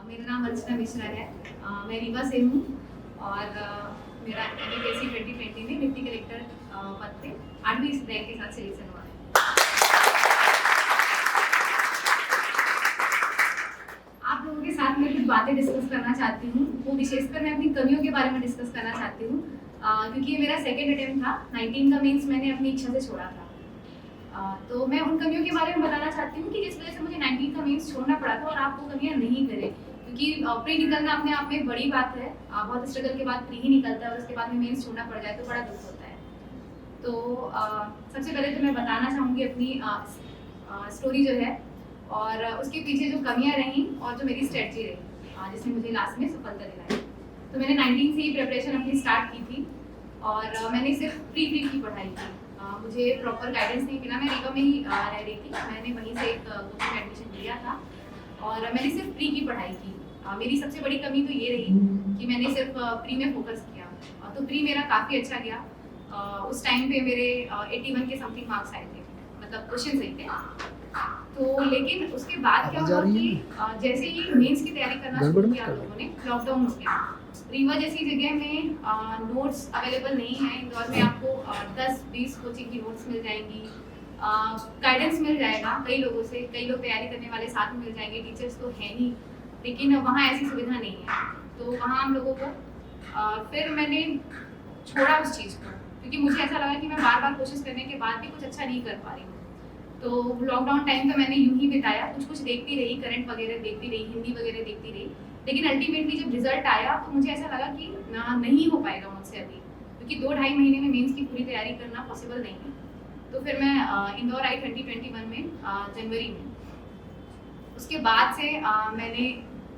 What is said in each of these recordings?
मेरा नाम अर्चना मिश्रा है। मैं रीवा से हूँ और मेरा एमपीएससी 2020 में डिप्टी कलेक्टर पद पे 8वीं रैंक के साथ सिलेक्शन हुआ है। आप लोगों के साथ मैं कुछ बातें डिस्कस करना चाहती हूँ। वो विशेषकर मैं अपनी कमियों के बारे में डिस्कस करना चाहती हूँ, क्योंकि ये मेरा सेकेंड अटेम्प्ट था। 19 का मेंस मैंने अपनी इच्छा से छोड़ा था। तो मैं उन कमियों के बारे में बताना चाहती हूँ कि जिस वजह से मुझे 19 का मेंस छोड़ना पड़ा था, और आप वो कमियाँ नहीं करें, क्योंकि प्री निकलना अपने आप में एक बड़ी बात है। बहुत स्ट्रगल के बाद प्री ही निकलता है और उसके बाद में मेंस छोड़ना पड़ जाए तो बड़ा दुख होता है। तो सबसे पहले तो मैं बताना चाहूँगी अपनी स्टोरी जो है, और उसके पीछे जो कमियाँ रहीं और जो मेरी स्ट्रेटजी रही, जिसने मुझे लास्ट में सफलता दिलाई। तो मैंने 19 से ही प्रिपरेशन अपनी स्टार्ट की थी और मैंने सिर्फ प्री की पढ़ाई की। मुझे प्रॉपर गाइडेंस नहीं मिला। मैं रीवा में ही रह रही थी, मैंने वहीं से एक कोचिंग में एडमिशन लिया था और मैंने सिर्फ प्री की पढ़ाई की। मेरी सबसे बड़ी कमी तो ये रही कि मैंने सिर्फ प्री में फोकस किया। तो प्री मेरा काफ़ी अच्छा गया। उस टाइम पे मेरे 81 के समथिंग मार्क्स आए थे, मतलब क्वेश्चन सही थे। तो लेकिन उसके बाद क्या हुआ कि जैसे ही मेंस की तैयारी करना शुरू किया लोगों ने, लॉकडाउन हो गया। रीवा जैसी जगह में नोट्स अवेलेबल नहीं है। इंदौर में आपको 10-20 कोचिंग की नोट्स मिल जाएंगी, गाइडेंस मिल जाएगा कई लोगों से, कई लोग तैयारी करने वाले साथ में मिल जाएंगे, टीचर्स तो हैं ही, लेकिन वहाँ ऐसी सुविधा नहीं है। तो वहाँ हम लोगों को फिर मैंने छोड़ा उस चीज़ को, क्योंकि मुझे ऐसा लगा कि मैं बार बार कोशिश करने के बाद भी कुछ अच्छा नहीं कर पा रही हूँ। तो लॉकडाउन टाइम तो मैंने यूं ही बिताया, कुछ देखती रही, करंट वगैरह देखती रही, हिंदी वगैरह देखती रही। लेकिन अल्टीमेटली जब रिजल्ट आया तो मुझे ऐसा लगा कि नहीं हो पाएगा मुझसे अभी, क्योंकि 2-2.5 महीने में मेंस की पूरी तैयारी करना पॉसिबल नहीं है। तो फिर मैं इंदौर आई 2021 में जनवरी में। उसके बाद से मैंने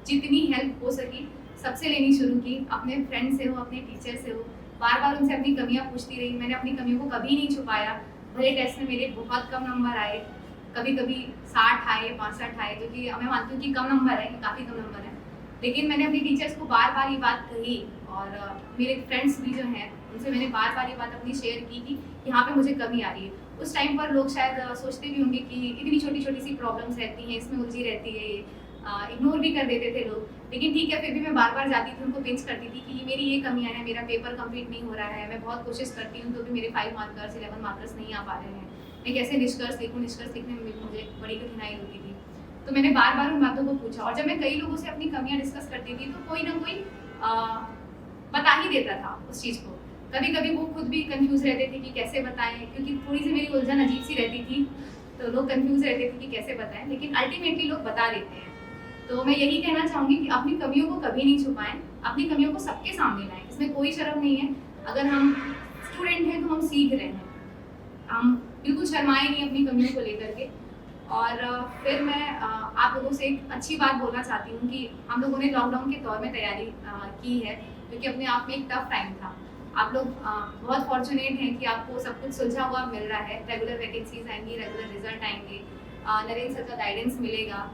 जितनी हेल्प हो सकी सबसे लेनी शुरू की, अपने फ्रेंड से हो, अपने टीचर से हो, बार बार उनसे अपनी कमियाँ पूछती रही। मैंने अपनी कमियों को कभी नहीं छुपाया। भले टेस्ट में मेरे बहुत कम नंबर आए, कभी कभी 60 आए, 65 आए, जो कि मैं मानती हूँ कि कम नंबर है, काफ़ी कम नंबर है, लेकिन मैंने अपने टीचर्स को बार बार ये बात कही। और मेरे फ्रेंड्स भी जो हैं उनसे मैंने बार बार ये बात अपनी शेयर की कि यहाँ पे मुझे कमी आ रही है। उस टाइम पर लोग शायद सोचते भी होंगे कि इतनी छोटी छोटी सी प्रॉब्लम्स रहती हैं, इसमें उलझी रहती है, इग्नोर भी कर देते थे लोग। लेकिन ठीक है, फिर भी मैं बार बार जाती थी, उनको पिंच करती थी कि मेरी ये कमियाँ हैं, मेरा पेपर कंप्लीट नहीं हो रहा है, मैं बहुत कोशिश करती हूँ तो भी मेरे 5 मार्कर्स 11 मार्कर्स नहीं आ पा रहे हैं, मैं कैसे निष्कर्ष लिखूँ, निष्कर्ष लिखने में मुझे बड़ी कठिनाई होती थी। तो मैंने बार बार उन बातों को पूछा, और जब मैं कई लोगों से अपनी कमियां डिस्कस करती थी तो कोई ना कोई बता ही देता था उस चीज़ को। कभी कभी वो खुद भी कंफ्यूज रहते थे कि कैसे बताएं, क्योंकि थोड़ी सी मेरी उलझन अजीब सी रहती थी, तो लोग कंफ्यूज रहते थे कि कैसे बताएं, लेकिन अल्टीमेटली लोग बता देते हैं। तो मैं यही कहना चाहूँगी कि अपनी कमियों को कभी नहीं छुपाएं, अपनी कमियों को सबके सामने लाएं, इसमें कोई शर्म नहीं है। अगर हम स्टूडेंट हैं तो हम सीख रहे हैं, हम बिल्कुल शर्माए नहीं अपनी कमियों को लेकर के। और फिर मैं आप लोगों से एक अच्छी बात बोलना चाहती हूँ कि हम लोगों ने लॉकडाउन के दौर में तैयारी की है, क्योंकि अपने आप में एक टफ टाइम था। आप लोग बहुत फॉर्चुनेट हैं कि आपको सब कुछ सुलझा हुआ मिल रहा है, रेगुलर वैकेंसीज आएंगी, रेगुलर रिजल्ट आएंगे, नरेंद्र सर का गाइडेंस मिलेगा।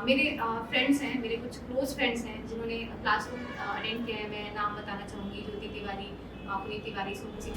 मेरे फ्रेंड्स हैं, मेरे कुछ क्लोज फ्रेंड्स हैं जिन्होंने क्लासरूम अटेंड किया है। मैं नाम बताना चाहूँगी, ज्योति तिवारी, पुनीत तिवारी, सोनू सिंह,